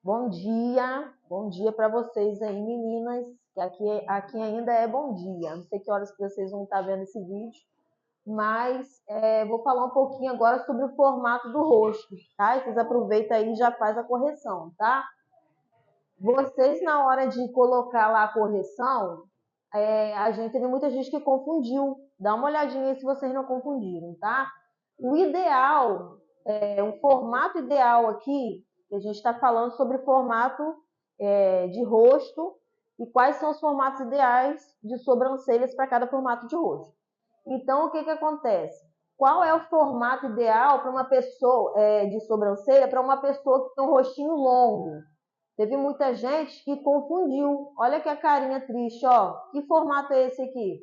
Bom dia para vocês aí, meninas, que aqui ainda é bom dia. Não sei que horas que vocês vão estar vendo esse vídeo, mas vou falar um pouquinho agora sobre o formato do rosto, tá? E vocês aproveitam aí e já faz a correção, tá? Vocês, na hora de colocar lá a correção, a gente teve muita gente que confundiu. Dá uma olhadinha aí se vocês não confundiram, tá? O ideal, um formato ideal aqui, que a gente está falando sobre formato de rosto e quais são os formatos ideais de sobrancelhas para cada formato de rosto. Então, o que acontece? Qual é o formato ideal para uma pessoa de sobrancelha para uma pessoa que tem um rostinho longo? Teve muita gente que confundiu. Olha que a carinha triste, ó. Que formato é esse aqui?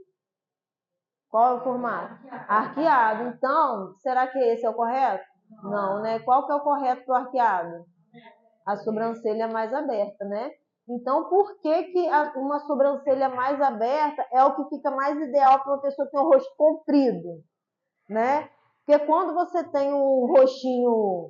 Qual é o formato? Arqueado. Então, será que esse é o correto? Não, né? Qual que é o correto para o arqueado? A sobrancelha mais aberta, né? Então, por que que uma sobrancelha mais aberta é o que fica mais ideal para uma pessoa que tem um rosto comprido, né? Porque quando você tem um rostinho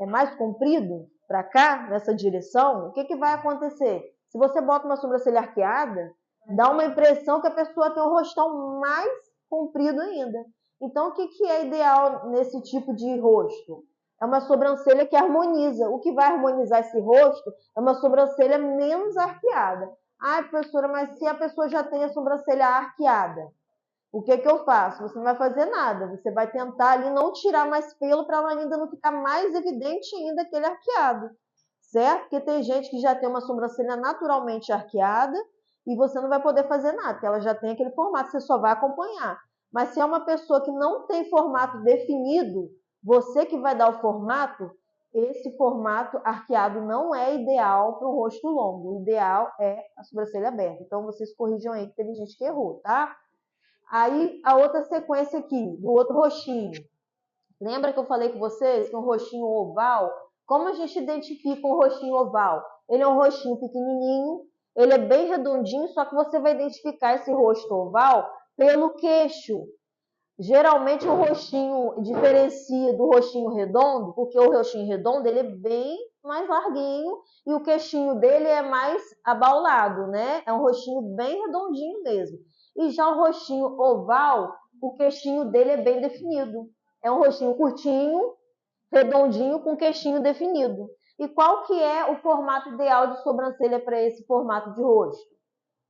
mais comprido para cá, nessa direção, o que vai acontecer? Se você bota uma sobrancelha arqueada, dá uma impressão que a pessoa tem um rostão mais comprido ainda. Então, o que é ideal nesse tipo de rosto? É uma sobrancelha que harmoniza. O que vai harmonizar esse rosto é uma sobrancelha menos arqueada. Ah, professora, mas se a pessoa já tem a sobrancelha arqueada, o que eu faço? Você não vai fazer nada. Você vai tentar ali não tirar mais pelo para ela ainda não ficar mais evidente ainda aquele arqueado, certo? Porque tem gente que já tem uma sobrancelha naturalmente arqueada e você não vai poder fazer nada, porque ela já tem aquele formato, você só vai acompanhar. Mas se é uma pessoa que não tem formato definido, você que vai dar o formato, esse formato arqueado não é ideal para o rosto longo. O ideal é a sobrancelha aberta. Então vocês corrijam aí que teve gente que errou, tá? Aí, a outra sequência aqui, do outro roxinho. Lembra que eu falei com vocês que um roxinho oval, como a gente identifica um roxinho oval? Ele é um roxinho pequenininho, ele é bem redondinho, só que você vai identificar esse rosto oval pelo queixo. Geralmente o rostinho diferencia do rostinho redondo, porque o rostinho redondo ele é bem mais larguinho e o queixinho dele é mais abaulado, né? É um rostinho bem redondinho mesmo. E já o rostinho oval, o queixinho dele é bem definido. É um rostinho curtinho, redondinho, com queixinho definido. E qual que é o formato ideal de sobrancelha para esse formato de rosto?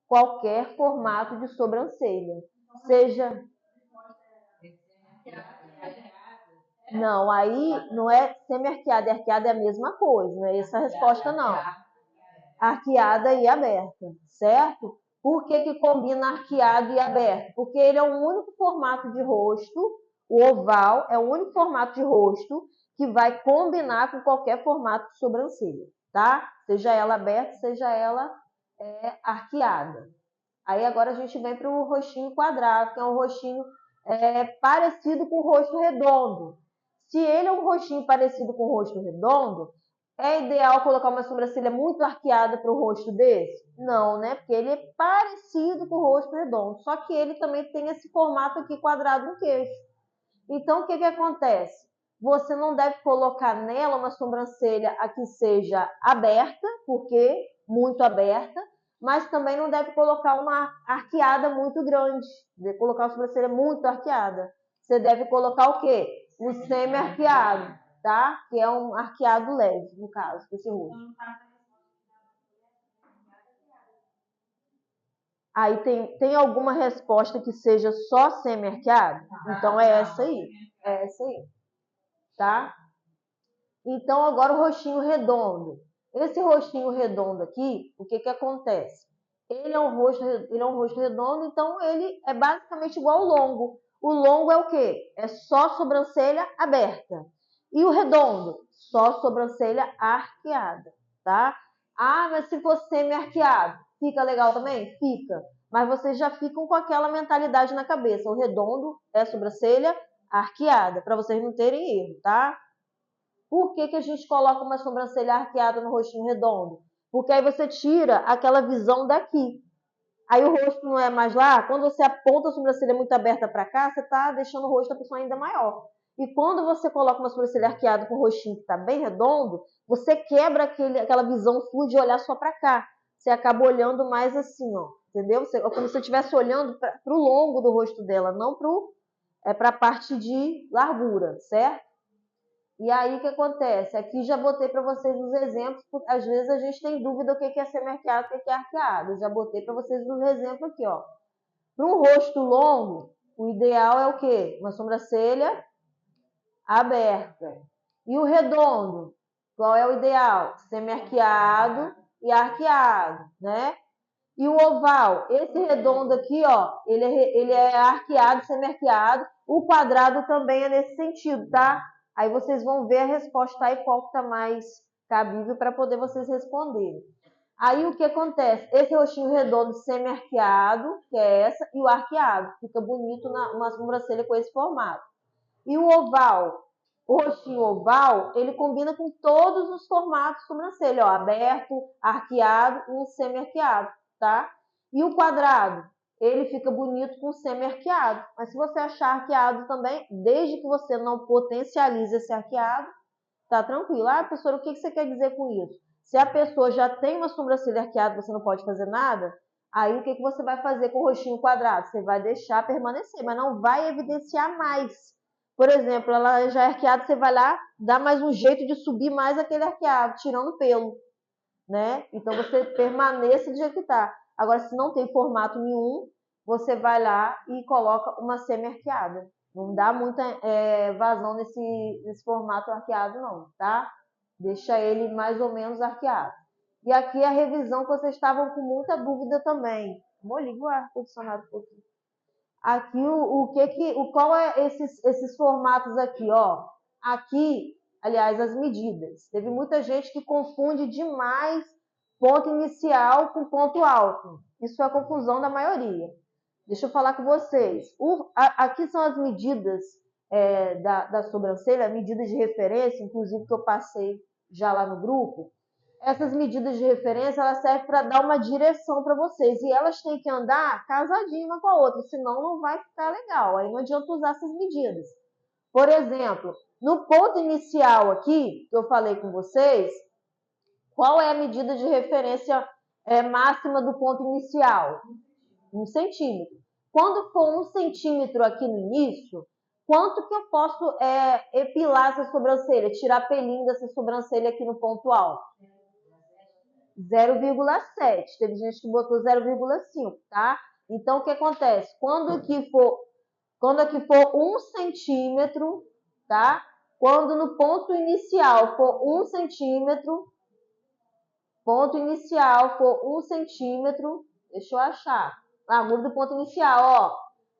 Qualquer formato de sobrancelha. Seja Não, aí não é semi-arqueada, e arqueada é a mesma coisa, não é essa a resposta não. Arqueada e aberta, certo? Por que que combina arqueado e aberto? Porque ele é o único formato de rosto, o oval é o único formato de rosto que vai combinar com qualquer formato de sobrancelha, tá? Seja ela aberta, seja ela arqueada. Aí agora a gente vem para o rostinho quadrado, que é um rostinho parecido com o rosto redondo. Se ele é um rostinho parecido com o rosto redondo, é ideal colocar uma sobrancelha muito arqueada para o rosto desse? Não, né? Porque ele é parecido com o rosto redondo. Só que ele também tem esse formato aqui quadrado no queixo. Então, o que acontece? Você não deve colocar nela uma sobrancelha a que seja aberta, porque muito aberta, mas também não deve colocar uma arqueada muito grande, deve colocar uma sobrancelha muito arqueada. Você deve colocar o quê? Um semi-arqueado, tá? Que é um arqueado leve, no caso, desse rosto. Aí tem alguma resposta que seja só semi-arqueado? Então é essa aí. É essa aí, tá? Então, agora o rostinho redondo. Esse rostinho redondo aqui, o que acontece? Ele é um rosto redondo, então ele é basicamente igual ao longo. O longo é o quê? É só sobrancelha aberta. E o redondo? Só sobrancelha arqueada, tá? Ah, mas se for semi-arqueado, fica legal também? Fica. Mas vocês já ficam com aquela mentalidade na cabeça. O redondo é sobrancelha arqueada, para vocês não terem erro, tá? Por que que a gente coloca uma sobrancelha arqueada no rostinho redondo? Porque aí você tira aquela visão daqui. Aí o rosto não é mais lá. Quando você aponta a sobrancelha muito aberta para cá, você está deixando o rosto da pessoa ainda maior. E quando você coloca uma sobrancelha arqueada com o rostinho que está bem redondo, você quebra aquela visão sua de olhar só para cá. Você acaba olhando mais assim, ó, entendeu? É como se você estivesse olhando para o longo do rosto dela, não para a parte de largura, certo? E aí o que acontece? Aqui já botei para vocês os exemplos, porque às vezes a gente tem dúvida o que é semi-arqueado e o que é arqueado. Eu já botei para vocês os exemplos aqui, ó. Para um rosto longo, o ideal é o quê? Uma sobrancelha aberta. E o redondo, qual é o ideal? Semi-arqueado e arqueado, né? E o oval, esse redondo aqui, ó, ele é arqueado, semi-arqueado. O quadrado também é nesse sentido, tá? Aí vocês vão ver a resposta aí, qual que tá mais cabível para poder vocês responderem. Aí o que acontece? Esse rostinho redondo semi-arqueado, que é essa, e o arqueado. Fica bonito numa sobrancelha com esse formato. E o oval? O rostinho oval, ele combina com todos os formatos de sobrancelha, ó, aberto, arqueado e um semi-arqueado, tá? E o quadrado? Ele fica bonito com semi-arqueado. Mas se você achar arqueado também, desde que você não potencialize esse arqueado, tá tranquilo. Ah, professora, o que você quer dizer com isso? Se a pessoa já tem uma sobrancelha arqueada, você não pode fazer nada, aí o que você vai fazer com o rostinho quadrado? Você vai deixar permanecer, mas não vai evidenciar mais. Por exemplo, ela já é arqueada, você vai lá, dá mais um jeito de subir mais aquele arqueado, tirando pelo, né? Então você permaneça do jeito que está. Agora, se não tem formato nenhum, você vai lá e coloca uma semi-arqueada. Não dá muita vazão nesse formato arqueado, não, tá? Deixa ele mais ou menos arqueado. E aqui a revisão que vocês estavam com muita dúvida também. Liga o ar-condicionado um pouquinho. Aqui qual é esses formatos aqui, ó? Aqui, aliás, as medidas. Teve muita gente que confunde demais ponto inicial com ponto alto. Isso é a confusão da maioria. Deixa eu falar com vocês. Aqui são as medidas da sobrancelha, medidas de referência, inclusive que eu passei já lá no grupo. Essas medidas de referência, elas servem para dar uma direção para vocês. E elas têm que andar casadinha uma com a outra, senão não vai ficar legal. Aí não adianta usar essas medidas. Por exemplo, no ponto inicial aqui, que eu falei com vocês, qual é a medida de referência máxima do ponto inicial? 1 centímetro. Quando for 1 centímetro aqui no início, quanto que eu posso epilar essa sobrancelha, tirar pelinho dessa sobrancelha aqui no ponto alto? 0,7. Teve gente que botou 0,5, tá? Então, o que acontece? Quando aqui for 1 centímetro, tá? Quando no ponto inicial for 1 centímetro, deixa eu achar. Muda do ponto inicial, ó.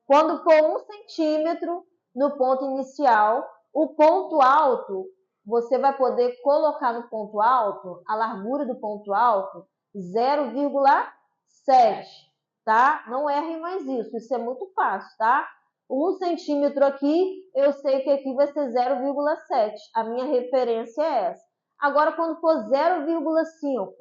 Quando for 1 centímetro no ponto inicial, o ponto alto, você vai poder colocar no ponto alto, a largura do ponto alto, 0,7, tá? Não errem mais isso é muito fácil, tá? 1 centímetro aqui, eu sei que aqui vai ser 0,7. A minha referência é essa. Agora, quando for 0,5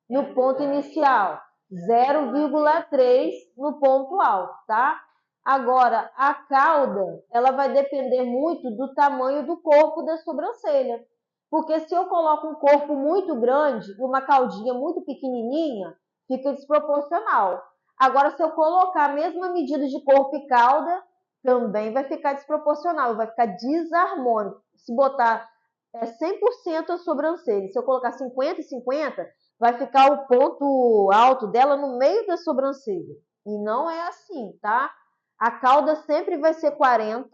no ponto inicial, 0,3 no ponto alto, tá? Agora, a cauda, ela vai depender muito do tamanho do corpo da sobrancelha. Porque se eu coloco um corpo muito grande e uma caudinha muito pequenininha, fica desproporcional. Agora, se eu colocar a mesma medida de corpo e cauda, também vai ficar desproporcional, vai ficar desarmônico. Se botar 100% a sobrancelha, se eu colocar 50 e 50, vai ficar o ponto alto dela no meio da sobrancelha. E não é assim, tá? A cauda sempre vai ser 40%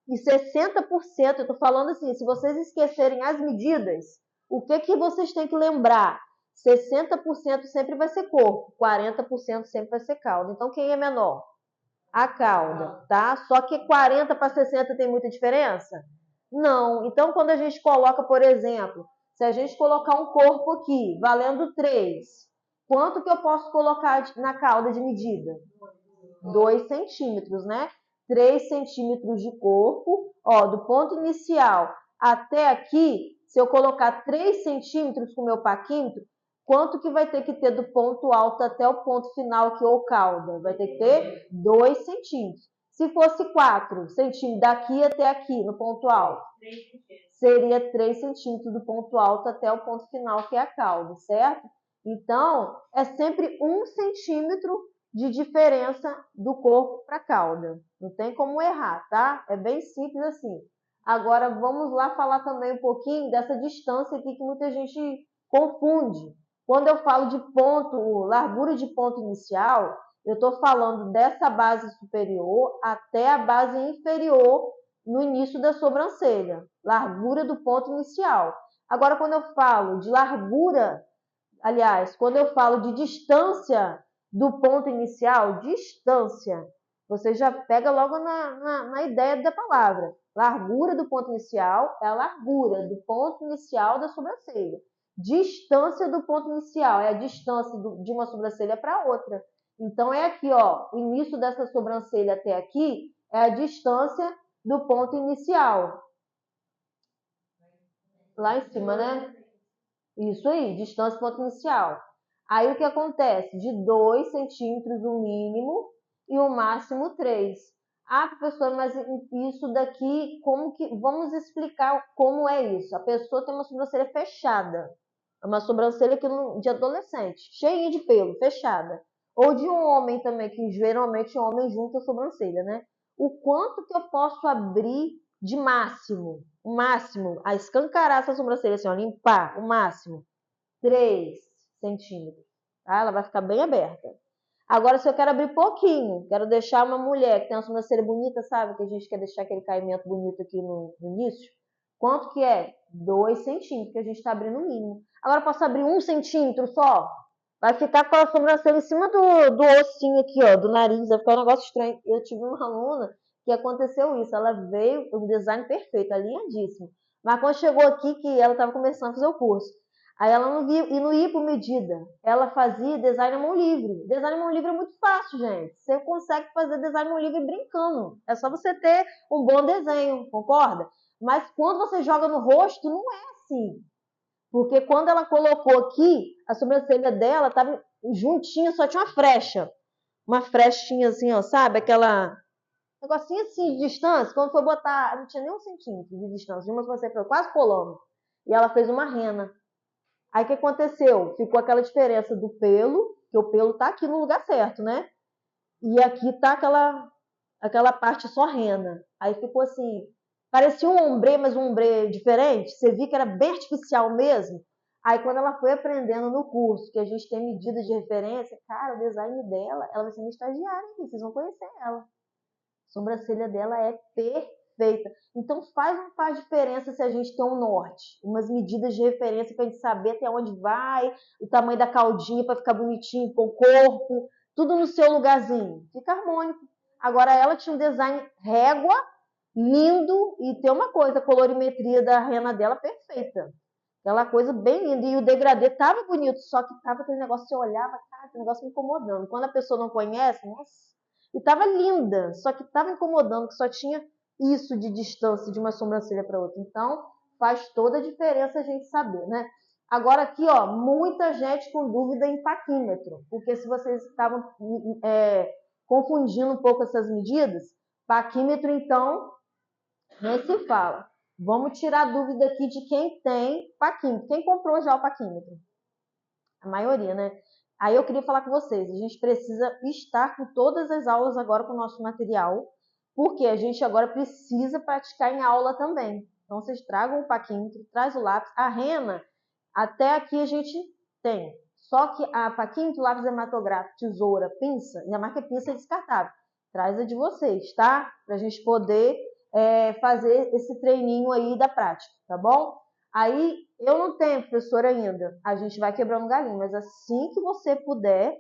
e 60%. Eu tô falando assim, se vocês esquecerem as medidas, o que vocês têm que lembrar? 60% sempre vai ser corpo, 40% sempre vai ser cauda. Então, quem é menor? A cauda, tá? Só que 40 para 60 tem muita diferença? Não. Então, quando a gente coloca, por exemplo, se a gente colocar um corpo aqui, valendo 3, quanto que eu posso colocar na cauda de medida? 2 centímetros, né? 3 centímetros de corpo, ó, do ponto inicial até aqui, se eu colocar 3 centímetros com o meu paquímetro, quanto que vai ter que ter do ponto alto até o ponto final aqui, ou cauda? Vai ter que ter 2 centímetros. Se fosse 4 centímetros daqui até aqui, no ponto alto, seria 3 centímetros do ponto alto até o ponto final, que é a cauda, certo? Então, é sempre 1 centímetro de diferença do corpo para a cauda. Não tem como errar, tá? É bem simples assim. Agora, vamos lá falar também um pouquinho dessa distância aqui que muita gente confunde. Quando eu falo de ponto, largura de ponto inicial, eu estou falando dessa base superior até a base inferior no início da sobrancelha, largura do ponto inicial. Agora, quando eu falo de largura, aliás, quando eu falo de distância do ponto inicial, distância, você já pega logo na ideia da palavra. Largura do ponto inicial é a largura do ponto inicial da sobrancelha. Distância do ponto inicial é a distância de uma sobrancelha para outra. Então, é aqui, ó, o início dessa sobrancelha até aqui é a distância do ponto inicial. Lá em cima, né? Isso aí, distância do ponto inicial. Aí o que acontece? De 2 centímetros o mínimo e o máximo 3. Ah, professora, mas isso daqui, como que... Vamos explicar como é isso. A pessoa tem uma sobrancelha fechada. É uma sobrancelha de adolescente, cheia de pelo, fechada. Ou de um homem também, que geralmente o homem junta a sobrancelha, né? O quanto que eu posso abrir de máximo? O máximo, a escancarar essa sobrancelha, assim, ó, limpar, o máximo, 3 centímetros. Tá? Ela vai ficar bem aberta. Agora, se eu quero abrir pouquinho, quero deixar uma mulher que tem uma sobrancelha bonita, sabe? Que a gente quer deixar aquele caimento bonito aqui no início. Quanto que é? 2 centímetros, que a gente está abrindo o mínimo. Agora, eu posso abrir 1 centímetro só? Vai ficar com a sobrancelha em cima do ossinho aqui, ó, do nariz. Vai ficar um negócio estranho. Eu tive uma aluna que aconteceu isso. Ela veio, um design perfeito, alinhadíssimo. Mas quando chegou aqui, que ela estava começando a fazer o curso, aí ela não ia por medida. Ela fazia design à mão livre. Design à mão livre é muito fácil, gente. Você consegue fazer design à mão livre brincando. É só você ter um bom desenho, concorda? Mas quando você joga no rosto, não é assim. Porque quando ela colocou aqui, a sobrancelha dela estava juntinha, só tinha uma frecha. Uma frechinha assim, ó, sabe? Aquela negocinho assim de distância. Quando foi botar, não tinha nem 1 centímetro de distância. De uma sobrancelha quase colando. E ela fez uma rena. Aí o que aconteceu? Ficou aquela diferença do pelo, que o pelo tá aqui no lugar certo, né? E aqui tá aquela parte só rena. Aí ficou assim, parecia um ombré, mas um ombré diferente. Você viu que era bem artificial mesmo. Aí quando ela foi aprendendo no curso, que a gente tem medida de referência, cara, o design dela, ela vai ser minha estagiária aqui, vocês vão conhecer ela. A sobrancelha dela é perfeita. Então faz diferença se a gente tem um norte, umas medidas de referência para a gente saber até onde vai, o tamanho da caudinha para ficar bonitinho com o corpo, tudo no seu lugarzinho. Fica harmônico. Agora ela tinha um design régua, lindo, e tem uma coisa, a colorimetria da rena dela perfeita. Aquela coisa bem linda. E o degradê tava bonito, só que tava aquele negócio, você olhava, cara, aquele negócio me incomodando. Quando a pessoa não conhece, nossa. E tava linda, só que tava incomodando, que só tinha isso de distância de uma sobrancelha para outra. Então, faz toda a diferença a gente saber, né? Agora aqui, ó, muita gente com dúvida em paquímetro, porque se vocês estavam confundindo um pouco essas medidas, paquímetro, então, nem se fala. Vamos tirar a dúvida aqui de quem tem paquímetro. Quem comprou já o paquímetro? A maioria, né? Aí eu queria falar com vocês. A gente precisa estar com todas as aulas agora com o nosso material, porque a gente agora precisa praticar em aula também. Então, vocês tragam o paquímetro, traz o lápis. A rena, até aqui a gente tem. Só que a paquímetro, lápis hematográfico, tesoura, pinça, ainda mais que a pinça é descartável. Traz a de vocês, tá? Pra gente poder fazer esse treininho aí da prática, tá bom? Aí, eu não tenho, professora, ainda. A gente vai quebrando galinho, mas assim que você puder,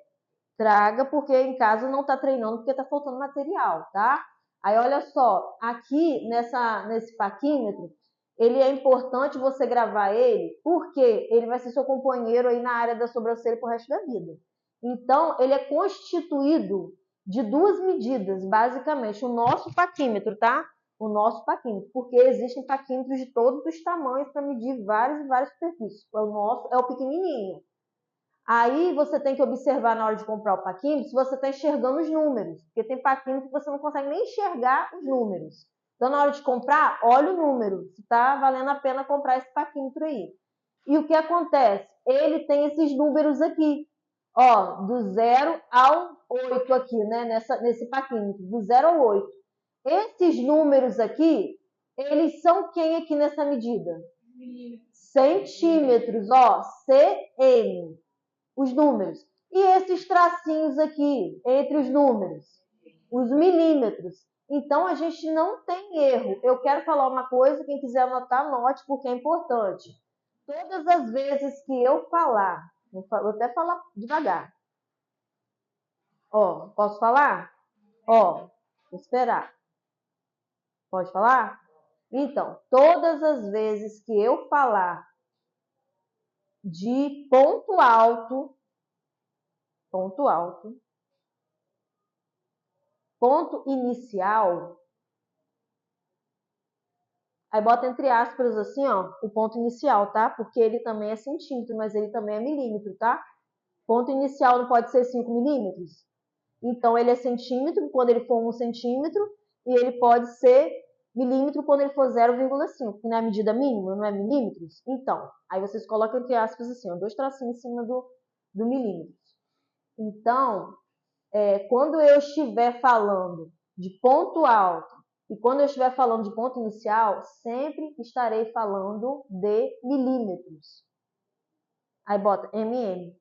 traga, porque em casa não tá treinando, porque tá faltando material, tá? Aí, olha só, aqui nesse paquímetro, ele é importante você gravar ele, porque ele vai ser seu companheiro aí na área da sobrancelha pro resto da vida. Então, ele é constituído de 2 medidas, basicamente. O nosso paquímetro, tá? O nosso paquímetro, porque existem paquímetros de todos os tamanhos para medir vários e vários superfícies. O nosso é o pequenininho. Aí você tem que observar na hora de comprar o paquímetro se você está enxergando os números, porque tem paquímetro que você não consegue nem enxergar os números. Então, na hora de comprar, olha o número, se está valendo a pena comprar esse paquímetro aí. E o que acontece? Ele tem esses números aqui, ó, do 0 ao 8 aqui, né, nesse paquímetro, do 0 ao 8. Esses números aqui, eles são quem aqui nessa medida? Centímetros, ó, cm, os números. E esses tracinhos aqui, entre os números? Os milímetros. Então, a gente não tem erro. Eu quero falar uma coisa, quem quiser anotar, anote, porque é importante. Todas as vezes que eu falar, vou até falar devagar. Ó, posso falar? Ó, vou esperar. Pode falar? Então, todas as vezes que eu falar de ponto alto, ponto inicial, aí bota entre aspas assim, ó, o ponto inicial, tá? Porque ele também é centímetro, mas ele também é milímetro, tá? Ponto inicial não pode ser 5 milímetros. Então, ele é centímetro quando ele for 1 centímetro e ele pode ser milímetro quando ele for 0,5, que não é a medida mínima, não é milímetros? Então, aí vocês colocam entre aspas assim, ó, 2 tracinhos em cima do milímetro. Então, quando eu estiver falando de ponto alto e quando eu estiver falando de ponto inicial, sempre estarei falando de milímetros. Aí bota mm,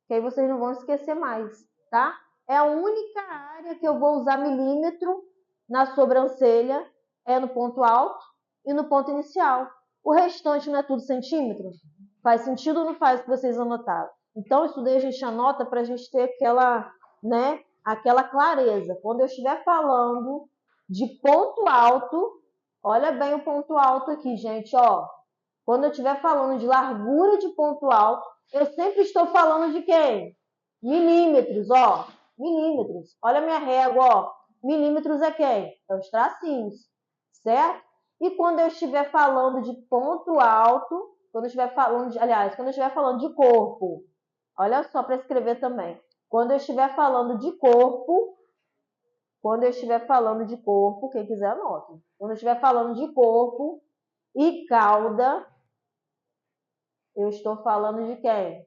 que aí vocês não vão esquecer mais, tá? É a única área que eu vou usar milímetro na sobrancelha, é no ponto alto e no ponto inicial. O restante não é tudo centímetro? Faz sentido ou não faz o que vocês anotaram? Então, isso daí a gente anota para a gente ter aquela, né, aquela clareza. Quando eu estiver falando de ponto alto, olha bem o ponto alto aqui, gente, ó. Quando eu estiver falando de largura de ponto alto, eu sempre estou falando de quem? Milímetros, ó. Milímetros. Olha a minha régua, ó. Milímetros é quem? É os tracinhos, certo? E quando eu estiver falando de ponto alto, quando eu estiver falando de, aliás, quando eu estiver falando de corpo, olha só para escrever também. Quando eu estiver falando de corpo, quem quiser anota. Quando eu estiver falando de corpo e cauda, eu estou falando de quem?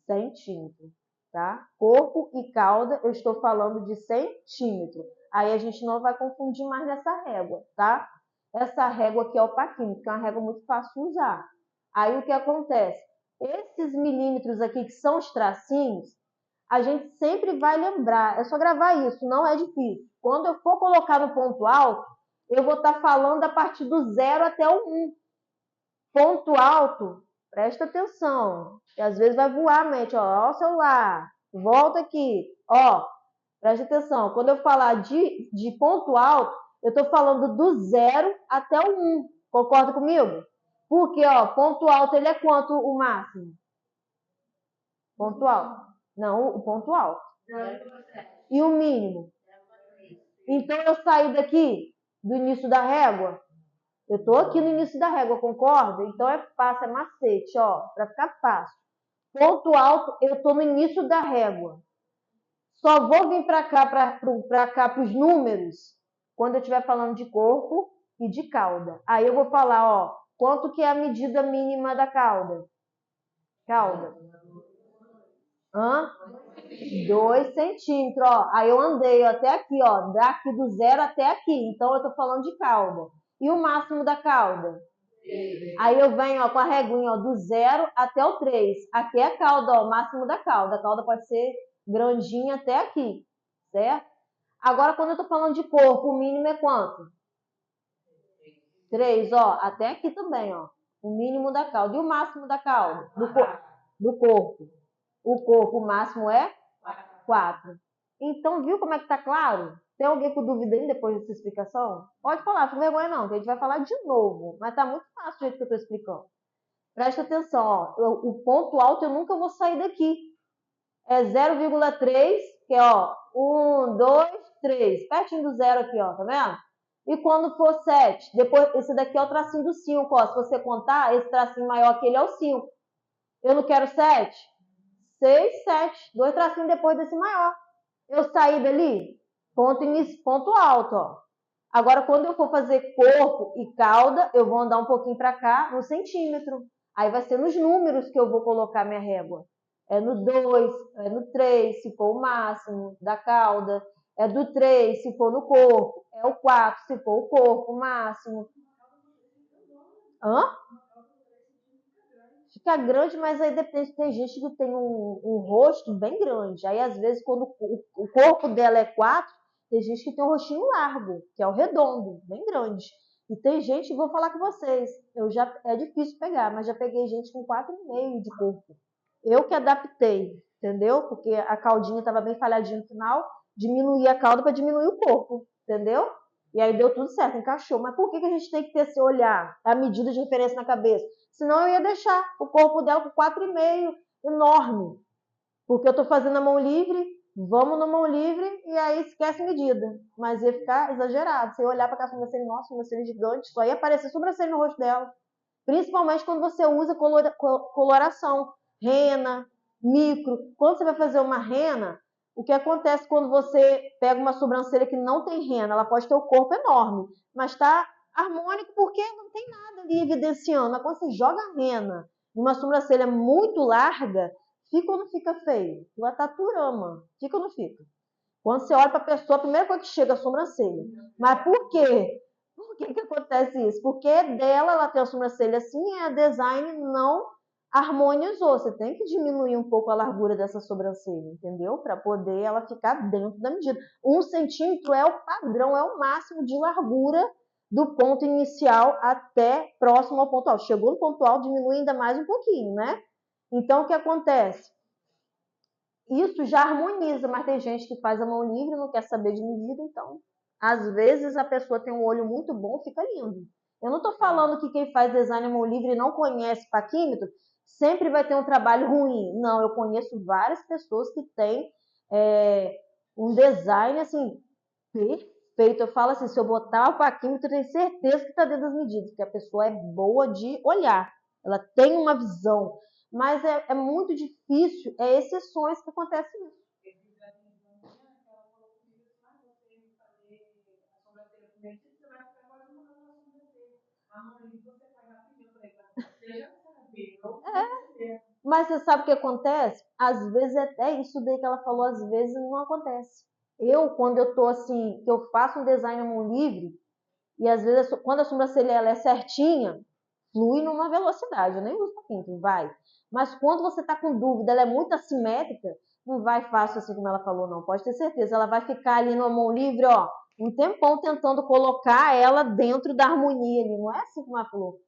Centímetro, tá? Corpo e cauda, eu estou falando de centímetro. Aí a gente não vai confundir mais nessa régua, tá? Essa régua aqui é o paquímetro, que é uma régua muito fácil de usar. Aí o que acontece? Esses milímetros aqui, que são os tracinhos, a gente sempre vai lembrar. É só gravar isso, não é difícil. Quando eu for colocar no ponto alto, eu vou estar falando a partir do 0 até o 1. Ponto alto, presta atenção. E às vezes vai voar a mente, ó o celular, volta aqui, ó, presta atenção. Quando eu falar de ponto alto, eu estou falando do 0 até o 1. Concorda comigo? Porque, ó, ponto alto, ele é quanto o máximo? Ponto alto. Não, o ponto alto. E o mínimo? Então, eu saí daqui, do início da régua, eu estou aqui no início da régua, concorda? Então é fácil, é macete, ó, para ficar fácil. Ponto alto, eu estou no início da régua. Só vou vir para cá, para os números, quando eu estiver falando de corpo e de cauda. Aí eu vou falar, ó, quanto que é a medida mínima da cauda? Cauda. 2 centímetros, ó. Aí eu andei ó, até aqui, ó, daqui do 0 até aqui. Então eu estou falando de cauda. E o máximo da cauda? Aí eu venho ó, com a reguinha ó, do 0 até o 3. Aqui é a cauda, ó, o máximo da cauda. A cauda pode ser grandinha até aqui, certo? Agora, quando eu estou falando de corpo, o mínimo é quanto? 3, ó, até aqui também, ó. O mínimo da cauda. E o máximo da cauda? Do corpo. O corpo, o máximo é 4. Então, viu como é que tá claro? Tem alguém com dúvida aí depois dessa explicação? Pode falar, com vergonha não, que a gente vai falar de novo. Mas tá muito fácil do jeito que eu tô explicando. Presta atenção, ó. O ponto alto eu nunca vou sair daqui. É 0,3, que é, ó, 1, 2, 3. Pertinho do zero aqui, ó, tá vendo? E quando for 7, depois, esse daqui é o tracinho do 5, ó. Se você contar, esse tracinho maior aqui, ele é o 5. Eu não quero 7? 6, 7. 2 tracinhos depois desse maior. Eu saí dali, ponto início, ponto alto, ó. Agora, quando eu for fazer corpo e cauda, eu vou andar um pouquinho para cá, no centímetro. Aí vai ser nos números que eu vou colocar minha régua. É no 2, é no 3, se for o máximo da cauda. É do 3, se for no corpo. É o 4, se for o corpo máximo. Hã? Fica grande, mas aí depende. Tem gente que tem um rosto bem grande. Aí, às vezes, quando o corpo dela é 4, tem gente que tem um rostinho largo, que é o redondo, bem grande. E tem gente, vou falar com vocês, é difícil pegar, mas já peguei gente com 4,5 de corpo. Eu que adaptei, entendeu? Porque a caldinha estava bem falhadinha no final, diminuí a cauda para diminuir o corpo, entendeu? E aí deu tudo certo, encaixou. Mas por que a gente tem que ter esse olhar, a medida de referência na cabeça? Senão eu ia deixar o corpo dela com 4,5, enorme. Porque eu estou fazendo a mão livre, vamos na mão livre e aí esquece medida. Mas ia ficar exagerado. Você ia olhar para aquela sobrancelha, nossa, sobrancelha gigante, só ia aparecer sobrancelha no rosto dela. Principalmente quando você usa coloração, rena, micro. Quando você vai fazer uma rena, o que acontece quando você pega uma sobrancelha que não tem rena? Ela pode ter o corpo enorme, mas está harmônico porque não tem nada ali evidenciando. Mas quando você joga a rena em uma sobrancelha muito larga, fica ou não fica feio? O taturama, fica ou não fica? Quando você olha para a pessoa, a primeira coisa que chega é a sobrancelha. Mas por quê? Por que acontece isso? Porque dela, ela tem a sobrancelha assim e a design não harmonizou. Você tem que diminuir um pouco a largura dessa sobrancelha, entendeu? Para poder ela ficar dentro da medida. 1 centímetro é o padrão, é o máximo de largura do ponto inicial até próximo ao ponto alto. Chegou no ponto alto, diminui ainda mais um pouquinho, né? Então, o que acontece? Isso já harmoniza, mas tem gente que faz a mão livre, não quer saber de medida, então, às vezes a pessoa tem um olho muito bom, fica lindo. Eu não estou falando que quem faz design à mão livre e não conhece paquímetro, sempre vai ter um trabalho ruim. Não, eu conheço várias pessoas que têm um design, assim, perfeito. Eu falo assim, se eu botar o paquímetro, eu tenho certeza que está dentro das medidas, porque a pessoa é boa de olhar. Ela tem uma visão, mas é muito difícil, é exceções que acontecem isso. Mas você sabe o que acontece? Às vezes até isso daí que ela falou, às vezes não acontece. Eu, quando eu tô assim, que eu faço um design à mão livre, e às vezes quando a sobrancelha ela é certinha, flui numa velocidade, eu nem uso paquímetro, vai. Mas quando você está com dúvida, ela é muito assimétrica, não vai fácil assim como ela falou, não. Pode ter certeza, ela vai ficar ali numa mão livre, ó, um tempão tentando colocar ela dentro da harmonia ali. Não é assim como ela falou.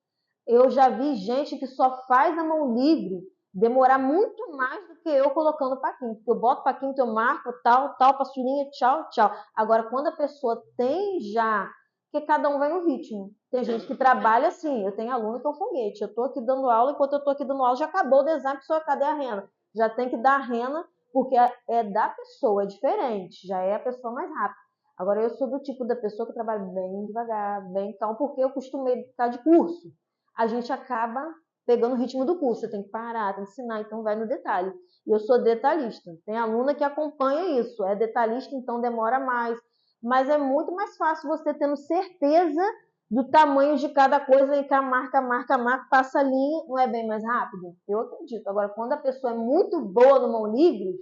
Eu já vi gente que só faz a mão livre demorar muito mais do que eu colocando paquímetro. Porque eu boto paquímetro, eu marco tal, tal, pasturinha, tchau, tchau. Agora, quando a pessoa tem já, porque cada um vai no ritmo. Tem gente que trabalha assim, eu tenho aluno que é um foguete. Eu estou aqui dando aula, enquanto eu estou aqui dando aula, já acabou o design, pessoa, cadê a rena? Já tem que dar a rena, porque é da pessoa, é diferente, já é a pessoa mais rápida. Agora, eu sou do tipo da pessoa que trabalha bem devagar, bem calmo, porque eu costumei ficar de curso. A gente acaba pegando o ritmo do curso. Você tem que parar, tem que ensinar, então vai no detalhe. E eu sou detalhista. Tem aluna que acompanha isso, é detalhista, então demora mais. Mas é muito mais fácil você tendo certeza do tamanho de cada coisa, e cá marca, marca, marca, passa a linha, não é bem mais rápido? Eu acredito. Agora, quando a pessoa é muito boa no mão livre,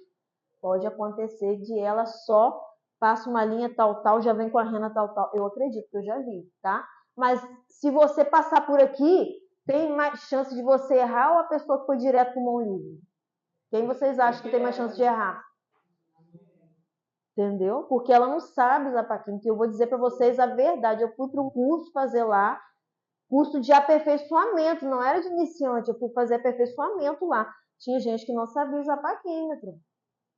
pode acontecer de ela só passa uma linha tal, tal, já vem com a rena tal, tal. Eu acredito, que eu já vi, tá? Mas se você passar por aqui, tem mais chance de você errar ou a pessoa que foi direto com mão livre? Quem vocês acham que tem mais chance de errar? Entendeu? Porque ela não sabe usar paquímetro. Eu vou dizer para vocês a verdade. Eu fui para um curso fazer lá, curso de aperfeiçoamento, não era de iniciante, eu fui fazer aperfeiçoamento lá. Tinha gente que não sabia usar paquímetro,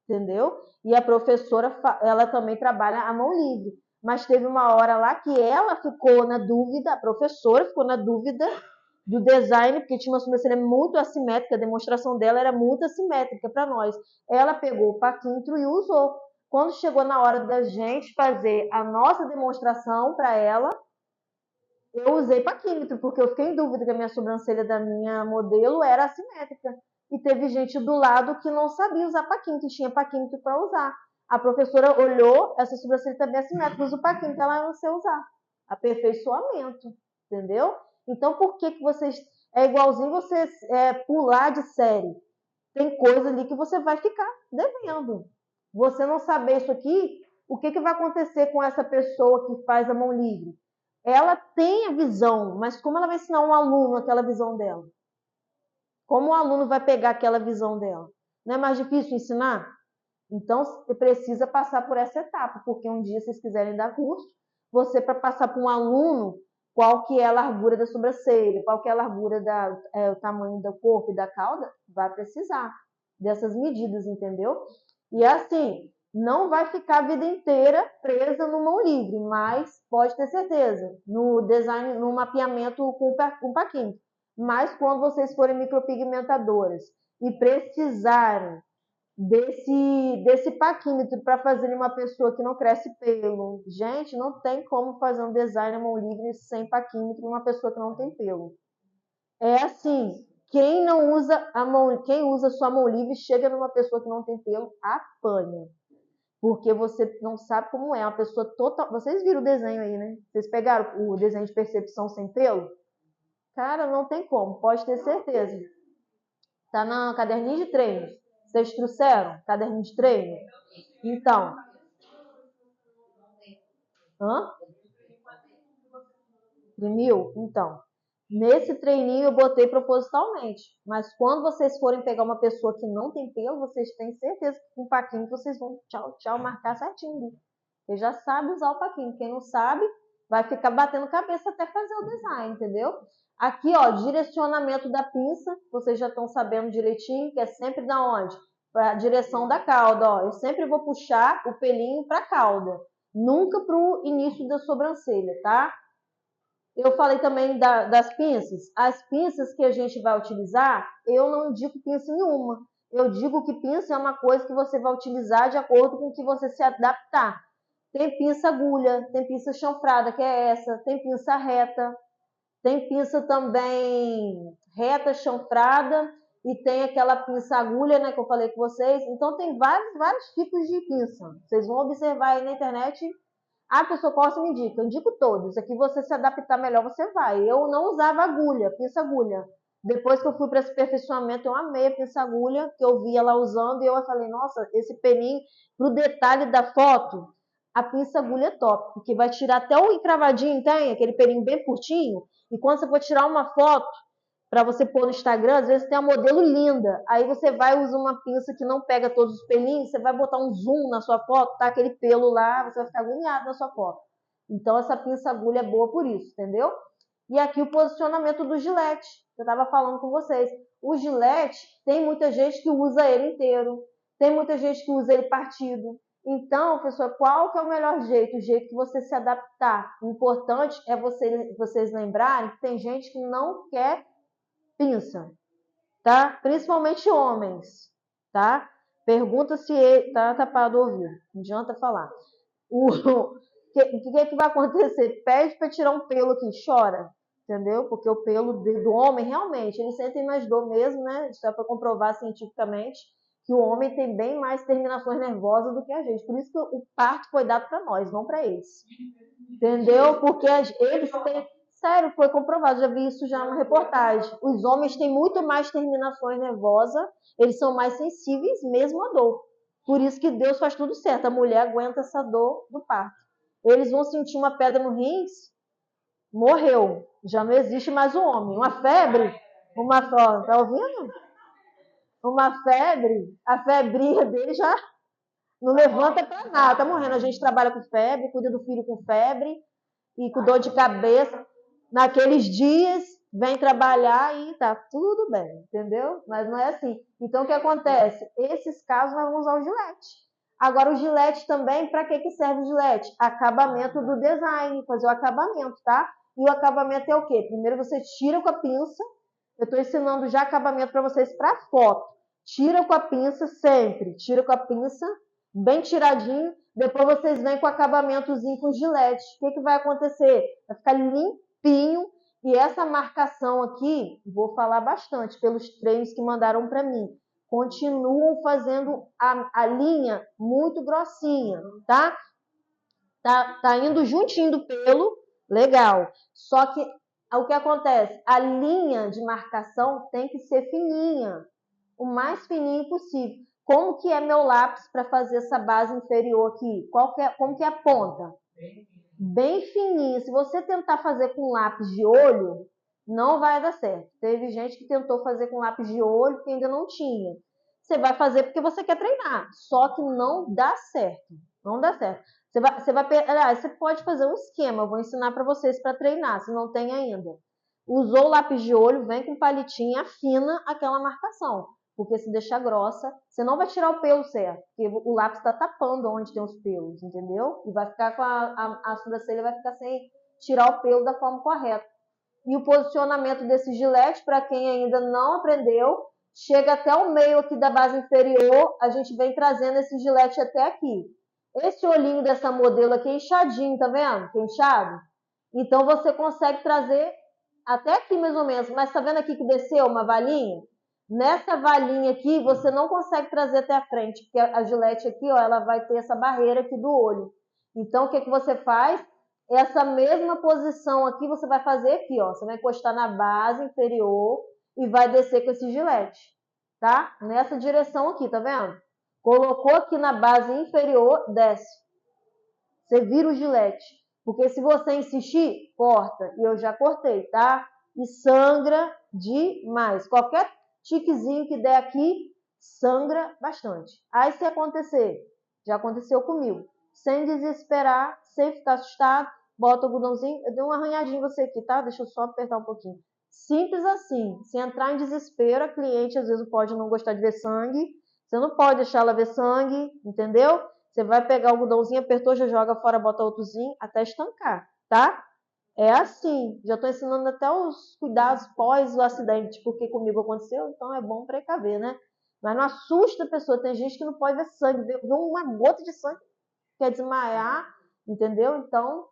entendeu? E a professora, ela também trabalha à mão livre. Mas teve uma hora lá que ela ficou na dúvida, a professora ficou na dúvida do design, porque tinha uma sobrancelha muito assimétrica, a demonstração dela era muito assimétrica para nós. Ela pegou o paquímetro e usou. Quando chegou na hora da gente fazer a nossa demonstração para ela, eu usei paquímetro, porque eu fiquei em dúvida que a minha sobrancelha da minha modelo era assimétrica. teve gente do lado que não sabia usar paquímetro, tinha paquímetro para usar. A professora olhou, essa sobrancelha também é assimétrica, usa o paquímetro, ela não sei usar. Aperfeiçoamento, entendeu? Então, por que vocês... É igualzinho você pular de série. Tem coisa ali que você vai ficar devendo. Você não saber isso aqui, o que vai acontecer com essa pessoa que faz a mão livre? Ela tem a visão, mas como ela vai ensinar um aluno aquela visão dela? Como o aluno vai pegar aquela visão dela? Não é mais difícil ensinar? Então, você precisa passar por essa etapa, porque um dia, se vocês quiserem dar curso, você, para passar para um aluno, qual que é a largura da sobrancelha, qual que é a largura o tamanho do corpo e da cauda, vai precisar dessas medidas, entendeu? E assim, não vai ficar a vida inteira presa no mão livre, mas pode ter certeza, no design, no mapeamento com paquímetro. Mas quando vocês forem micropigmentadoras e precisarem desse paquímetro para fazer uma pessoa que não cresce pelo. Gente, não tem como fazer um design à mão livre sem paquímetro numa pessoa que não tem pelo. É assim, quem não usa a mão, quem usa sua mão livre chega numa pessoa que não tem pelo, apanha. Porque você não sabe como é, uma pessoa total. Vocês viram o desenho aí, né? Vocês pegaram o desenho de percepção sem pelo? Cara, não tem como, pode ter certeza. Tá na caderninho de treino. Vocês trouxeram caderninho de treino? Então. Hã? Imprimiu? Então. Nesse treininho eu botei propositalmente. Mas quando vocês forem pegar uma pessoa que não tem pelo, vocês têm certeza que com o paquinho vocês vão tchau, tchau, marcar certinho. Porque já sabe usar o paquinho. Quem não sabe, vai ficar batendo cabeça até fazer o design, entendeu? Aqui, ó, direcionamento da pinça. Vocês já estão sabendo direitinho, que é sempre da onde? Para a direção da cauda, ó. Eu sempre vou puxar o pelinho para a cauda. Nunca para o início da sobrancelha, tá? Eu falei também das pinças. As pinças que a gente vai utilizar, eu não indico pinça nenhuma. Eu digo que pinça é uma coisa que você vai utilizar de acordo com o que você se adaptar. Tem pinça agulha, tem pinça chanfrada, que é essa, tem pinça reta, tem pinça também reta, chanfrada, e tem aquela pinça agulha, né, que eu falei com vocês. Então tem vários tipos de pinça. Vocês vão observar aí na internet. Ah, pessoa, qual você me indica? Eu indico todos. Aqui você se adaptar melhor, você vai. Eu não usava agulha, pinça agulha. Depois que eu fui para esse aperfeiçoamento, eu amei a pinça agulha, que eu vi ela usando, e eu falei, nossa, esse pelinho, pro detalhe da foto, a pinça agulha é top, porque vai tirar até o encravadinho, tem aquele pelinho bem curtinho, e quando você for tirar uma foto, para você pôr no Instagram, às vezes tem uma modelo linda. Aí você vai usar uma pinça que não pega todos os pelinhos, você vai botar um zoom na sua foto, tá aquele pelo lá, você vai ficar agoniado na sua foto. Então essa pinça agulha é boa por isso, entendeu? E aqui o posicionamento do gilete, que eu estava falando com vocês. O gilete, tem muita gente que usa ele inteiro, tem muita gente que usa ele partido. Então, pessoal, qual que é o melhor jeito? O jeito que você se adaptar. O importante é vocês lembrarem que tem gente que não quer pinça, tá? Principalmente homens, tá? Pergunta se ele tá tapado o ouvido. Não adianta falar. O que vai acontecer? Pede para tirar um pelo aqui, chora, entendeu? Porque o pelo do homem, realmente, eles sentem mais dor mesmo, né? Isso é para comprovar cientificamente que o homem tem bem mais terminações nervosas do que a gente. Por isso que o parto foi dado para nós, não para eles. Entendeu? Porque eles têm... Sério, foi comprovado, já vi isso já numa reportagem. Os homens têm muito mais terminações nervosas, eles são mais sensíveis mesmo à dor. Por isso que Deus faz tudo certo, a mulher aguenta essa dor do parto. Eles vão sentir uma pedra no rins, morreu. Já não existe mais o homem. Uma febre, tá ouvindo? Uma febre, a febrinha dele já não levanta para nada, tá morrendo. A gente trabalha com febre, cuida do filho com febre e com dor de cabeça. Naqueles dias, vem trabalhar e tá tudo bem, entendeu? Mas não é assim. Então, o que acontece? Esses casos, nós vamos usar o gilete. Agora, o gilete também, para que serve o gilete? Acabamento do design, fazer o acabamento, tá? E o acabamento é o quê? Primeiro você tira com a pinça. Eu estou ensinando já acabamento para vocês para foto. Tira com a pinça sempre. Tira com a pinça, bem tiradinho. Depois vocês vêm com o acabamentozinho com gilete. O que vai acontecer? Vai ficar limpinho E essa marcação aqui, vou falar bastante pelos treinos que mandaram para mim. Continuam fazendo a linha muito grossinha, tá? Tá indo juntinho do pelo, legal. Só que o que acontece? A linha de marcação tem que ser fininha, o mais fininho possível. Como que é meu lápis para fazer essa base inferior aqui? Como que é a ponta? Bem fininho. Se você tentar fazer com lápis de olho, não vai dar certo. Teve gente que tentou fazer com lápis de olho que ainda não tinha. Você vai fazer porque você quer treinar, só que não dá certo. Não dá certo. Você pode fazer um esquema, eu vou ensinar para vocês para treinar, se não tem ainda. Usou o lápis de olho, vem com palitinho, afina aquela marcação. Porque se deixar grossa, você não vai tirar o pelo certo, porque o lápis está tapando onde tem os pelos, entendeu? E vai ficar com a sobrancelha vai ficar sem tirar o pelo da forma correta. E o posicionamento desse gilete, para quem ainda não aprendeu, chega até o meio aqui da base inferior, a gente vem trazendo esse gilete até aqui. Esse olhinho dessa modelo aqui é inchadinho, tá vendo? Que é inchado. Então você consegue trazer até aqui mais ou menos, mas tá vendo aqui que desceu uma valinha? Nessa valinha aqui, você não consegue trazer até a frente, porque a gilete aqui, ó, ela vai ter essa barreira aqui do olho. Então, o que você faz? Essa mesma posição aqui, você vai fazer aqui, ó. Você vai encostar na base inferior e vai descer com esse gilete, tá? Nessa direção aqui, tá vendo? Colocou aqui na base inferior, desce. Você vira o gilete. Porque se você insistir, corta. E eu já cortei, tá? E sangra demais. Qualquer tiquezinho que der aqui, sangra bastante. Aí se acontecer, já aconteceu comigo, sem desesperar, sem ficar assustado, bota o algodãozinho. Eu dei uma arranhadinha em você aqui, tá? Deixa eu só apertar um pouquinho. Simples assim. Se entrar em desespero, a cliente às vezes pode não gostar de ver sangue. Você não pode deixar ela ver sangue, entendeu? Você vai pegar o algodãozinho, apertou, já joga fora, bota outrozinho, até estancar, tá? É assim. Já estou ensinando até os cuidados pós o acidente, porque comigo aconteceu, então é bom precaver, né? Mas não assusta a pessoa. Tem gente que não pode ver sangue, vê uma gota de sangue, quer desmaiar, entendeu? Então,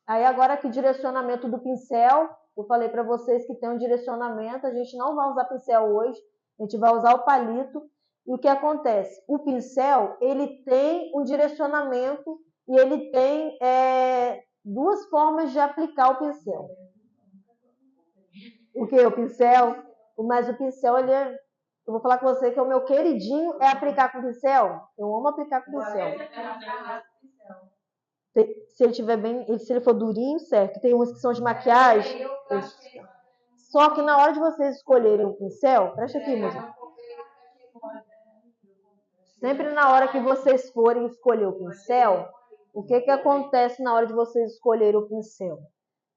aí agora aqui direcionamento do pincel. Eu falei para vocês que tem um direcionamento, a gente não vai usar pincel hoje, a gente vai usar o palito. E o que acontece? O pincel, ele tem um direcionamento e ele tem duas formas de aplicar o pincel. O que? O pincel? Mas o pincel, ele é... Eu vou falar com você que o meu queridinho é aplicar com pincel. Eu amo aplicar com pincel. Se ele tiver bem, se ele for durinho, certo. Tem uns que são de maquiagem. Só que na hora de vocês escolherem o pincel, presta aqui, moça. Sempre na hora que vocês forem escolher o pincel, o que acontece na hora de vocês escolherem o pincel?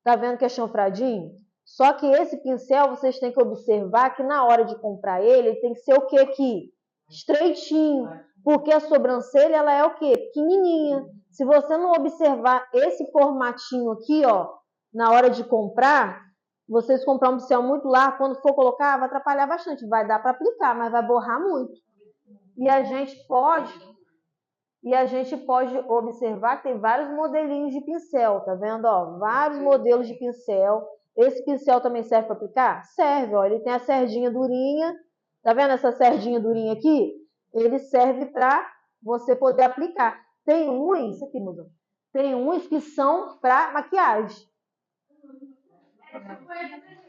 Tá vendo que é chanfradinho? Só que esse pincel, vocês têm que observar que na hora de comprar ele tem que ser o que aqui? Estreitinho. Porque a sobrancelha, ela é o quê? Pequenininha. Se você não observar esse formatinho aqui, ó, na hora de comprar, vocês comprar um pincel muito largo, quando for colocar, vai atrapalhar bastante. Vai dar para aplicar, mas vai borrar muito. E a gente pode observar que tem vários modelinhos de pincel, tá vendo? Ó, vários modelos de pincel. Esse pincel também serve para aplicar? Serve, ó. Ele tem a serdinha durinha. Tá vendo essa serdinha durinha aqui? Ele serve para você poder aplicar. Tem uns, isso aqui mudou. Tem uns que são para maquiagem.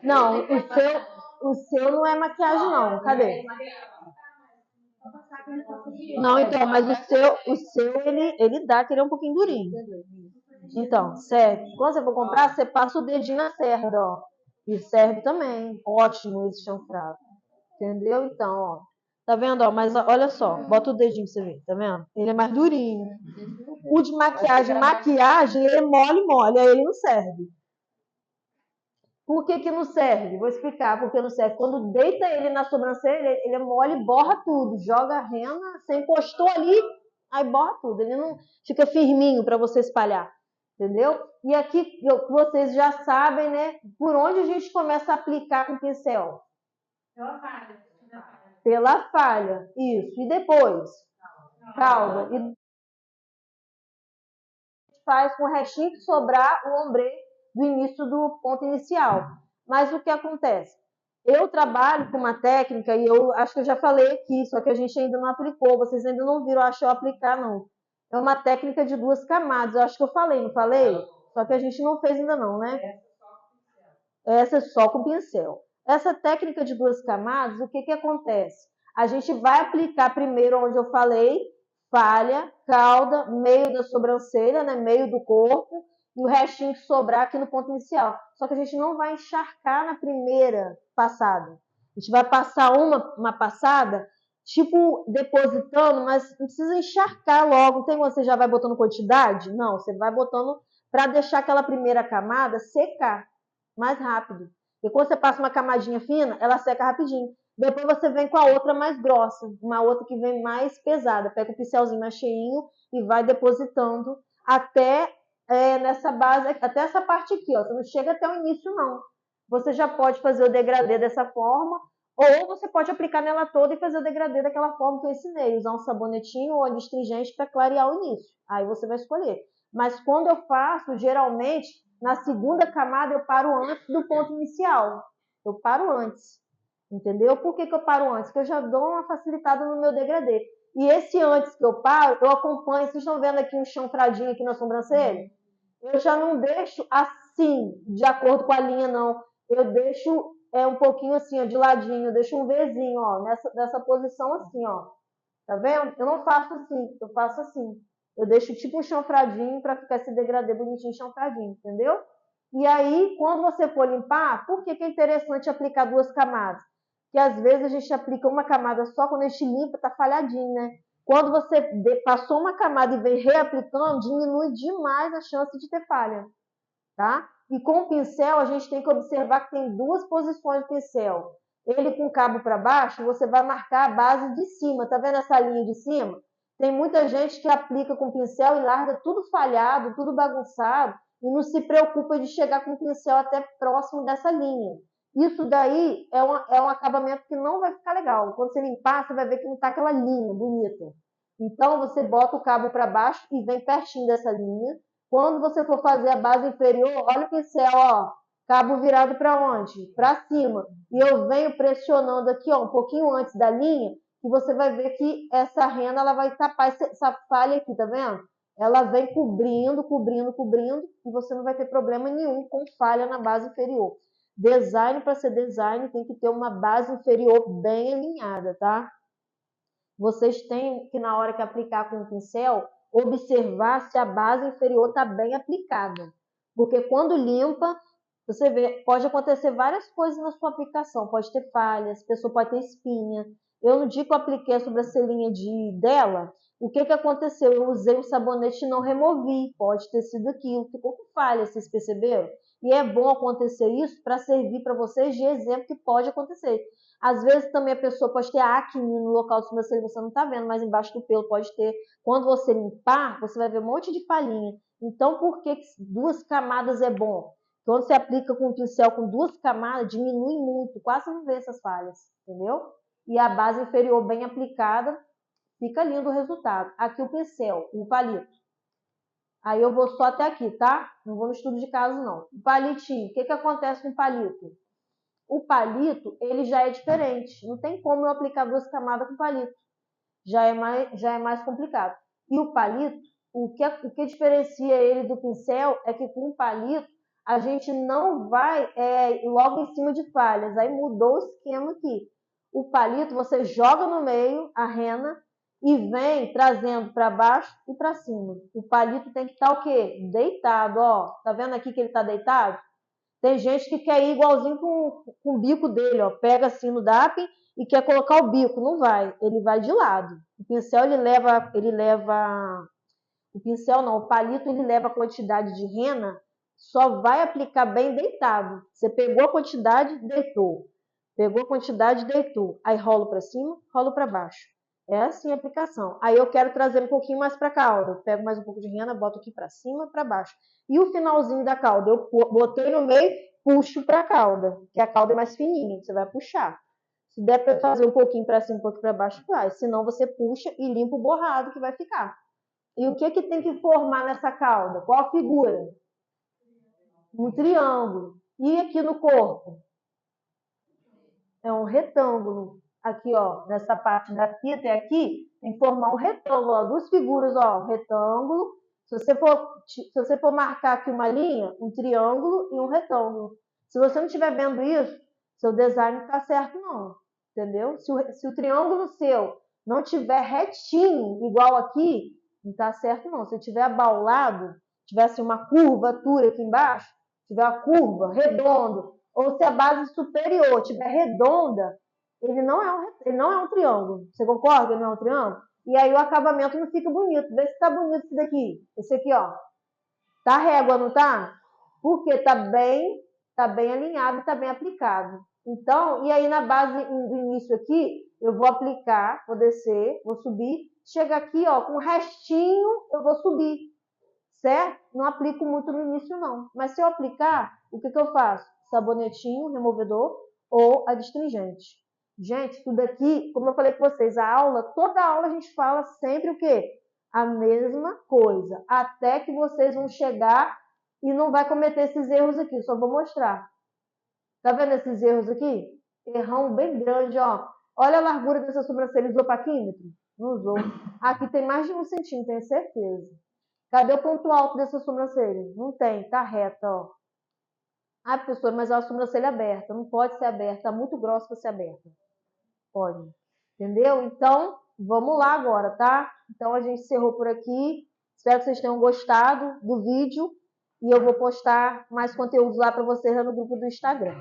Não, o seu não é maquiagem não. Cadê? Não, então, mas o seu ele dá, que ele é um pouquinho durinho. Então, serve. Quando você for comprar, você passa o dedinho na cerda, ó. E serve também. Ótimo esse chanfrado. Entendeu? Então, ó. Tá vendo, ó? Mas olha só, bota o dedinho pra você ver, tá vendo? Ele é mais durinho. O de maquiagem, ele é mole, aí ele não serve. Por que não serve? Vou explicar por que não serve. Quando deita ele na sobrancelha, ele é mole, borra tudo. Joga a rena, você encostou ali, aí borra tudo. Ele não fica firminho para você espalhar. Entendeu? E aqui vocês já sabem, né? Por onde a gente começa a aplicar com o pincel? Pela falha. Pela falha. Isso. E depois? Calma. E faz com o restinho que sobrar o ombre do início do ponto inicial. Mas o que acontece? Eu trabalho com uma técnica, e eu acho que eu já falei aqui, só que a gente ainda não aplicou, vocês ainda não viram, eu acho eu aplicar, não. É uma técnica de 2 camadas, eu acho que eu falei, não falei? Só que a gente não fez ainda não, né? Essa é só com pincel. Essa técnica de 2 camadas, o que que acontece? A gente vai aplicar primeiro onde eu falei, falha, cauda, meio da sobrancelha, né, meio do corpo, e o restinho que sobrar aqui no ponto inicial. Só que a gente não vai encharcar na primeira passada. A gente vai passar uma passada, tipo, depositando, mas não precisa encharcar logo. Tem quando você já vai botando quantidade? Não, você vai botando para deixar aquela primeira camada secar mais rápido. E quando você passa uma camadinha fina, ela seca rapidinho. Depois você vem com a outra mais grossa, uma outra que vem mais pesada. Pega o pincelzinho mais cheinho e vai depositando até nessa base, até essa parte aqui, ó. Você não chega até o início, não. Você já pode fazer o degradê dessa forma, ou você pode aplicar nela toda e fazer o degradê daquela forma que eu ensinei, usar um sabonetinho ou astringente para clarear o início. Aí você vai escolher. Mas quando eu faço, geralmente, na segunda camada eu paro antes do ponto inicial. Eu paro antes. Entendeu? Por que eu paro antes? Porque eu já dou uma facilitada no meu degradê. E esse antes que eu paro, eu acompanho. Vocês estão vendo aqui um chanfradinho aqui na sobrancelha? Eu já não deixo assim, de acordo com a linha, não. Eu deixo um pouquinho assim, ó, de ladinho. Eu deixo um Vzinho, ó, nessa posição assim, ó. Tá vendo? Eu não faço assim, eu faço assim. Eu deixo tipo um chanfradinho para ficar esse degradê bonitinho chanfradinho, entendeu? E aí, quando você for limpar, por que é interessante aplicar 2 camadas? Porque às vezes a gente aplica uma camada só, quando a gente limpa, tá falhadinho, né? Quando você passou uma camada e vem reaplicando, diminui demais a chance de ter falha, tá? E com o pincel, a gente tem que observar que tem 2 posições do pincel. Ele com o cabo para baixo, você vai marcar a base de cima. Tá vendo essa linha de cima? Tem muita gente que aplica com o pincel e larga tudo falhado, tudo bagunçado, e não se preocupa de chegar com o pincel até próximo dessa linha. Isso daí é um acabamento que não vai ficar legal. Quando você limpar, você vai ver que não está aquela linha bonita. Então, você bota o cabo para baixo e vem pertinho dessa linha. Quando você for fazer a base inferior, olha o pincel, ó, cabo virado para onde? Para cima. E eu venho pressionando aqui, ó, um pouquinho antes da linha, e você vai ver que essa rena ela vai tapar essa falha aqui, tá vendo? Ela vem cobrindo, cobrindo, cobrindo, e você não vai ter problema nenhum com falha na base inferior. Design, para ser design, tem que ter uma base inferior bem alinhada, tá? Vocês têm que, na hora que aplicar com o pincel, observar se a base inferior está bem aplicada. Porque quando limpa, você vê, pode acontecer várias coisas na sua aplicação. Pode ter falhas, a pessoa pode ter espinha. Eu, no dia que eu apliquei a sobrancelhinha dela, o que aconteceu? Eu usei o sabonete e não removi. Pode ter sido aquilo. Ficou com falha, vocês perceberam? E é bom acontecer isso para servir para vocês de exemplo que pode acontecer. Às vezes também a pessoa pode ter acne no local de sobrancelha, você não está vendo, mas embaixo do pelo pode ter. Quando você limpar, você vai ver um monte de palhinha. Então, por que 2 camadas é bom? Quando você aplica com um pincel com 2 camadas, diminui muito, quase não vê essas falhas, entendeu? E a base inferior bem aplicada, fica lindo o resultado. Aqui o pincel, o palito. Aí eu vou só até aqui, tá? Não vou no estudo de caso, não. O palitinho, o que acontece com o palito? O palito, ele já é diferente. Não tem como eu aplicar 2 camadas com palito. Já é mais complicado. E o palito, o que diferencia ele do pincel é que com o palito, a gente não vai logo em cima de falhas. Aí mudou o esquema aqui. O palito, você joga no meio a rena e vem trazendo para baixo e para cima. O palito tem que estar o quê? Deitado, ó. Tá vendo aqui que ele está deitado? Tem gente que quer ir igualzinho com o bico dele, ó. Pega assim no DAP e quer colocar o bico. Não vai, ele vai de lado. O pincel, o pincel não, o palito, ele leva a quantidade de rena, só vai aplicar bem deitado. Você pegou a quantidade, deitou. Pegou a quantidade, deitou. Aí rolo para cima, rolo para baixo. É assim a aplicação. Aí eu quero trazer um pouquinho mais para a cauda. Eu pego mais um pouco de rena, boto aqui para cima, para baixo. E o finalzinho da cauda, eu botei no meio, puxo para a cauda, que a cauda é mais fininha, você vai puxar. Se der para fazer um pouquinho para cima, um pouquinho para baixo, vai. Senão você puxa e limpa o borrado que vai ficar. E o que tem que formar nessa cauda? Qual a figura? um triângulo. E aqui no corpo? É um retângulo. Aqui, ó, nessa parte daqui até aqui, tem que formar um retângulo, ó, duas figuras, ó, retângulo. Se você for marcar aqui uma linha, um triângulo e um retângulo. Se você não estiver vendo isso, seu design não está certo, não. Entendeu? Se o triângulo seu não tiver retinho, igual aqui, não está certo, não. Se tiver abaulado, tivesse uma curvatura aqui embaixo, tiver uma curva, redondo, ou se a base superior estiver redonda, ele não é um triângulo. Você concorda? Ele não é um triângulo? E aí o acabamento não fica bonito. Vê se tá bonito esse daqui. Esse aqui, ó. Tá régua, não tá? Porque tá bem alinhado e tá bem aplicado. Então, e aí na base do início aqui, eu vou aplicar, vou descer, vou subir. Chega aqui, ó, com o restinho, eu vou subir. Certo? Não aplico muito no início, não. Mas se eu aplicar, o que eu faço? Sabonetinho, removedor ou adstringente. Gente, tudo aqui, como eu falei com vocês, toda aula a gente fala sempre o quê? A mesma coisa. Até que vocês vão chegar e não vai cometer esses erros aqui. Só vou mostrar. Tá vendo esses erros aqui? Errão bem grande, ó. Olha a largura dessa sobrancelha. Usou paquímetro? Não usou. Aqui tem mais de 1 centímetro, tenho certeza. Cadê o ponto alto dessa sobrancelha? Não tem, tá reta, ó. Ah, professora, mas é uma sobrancelha aberta. Não pode ser aberta, tá muito grossa para ser aberta. Pode. Entendeu? Então, vamos lá agora, tá? Então, a gente encerrou por aqui. Espero que vocês tenham gostado do vídeo. E eu vou postar mais conteúdos lá para vocês no grupo do Instagram.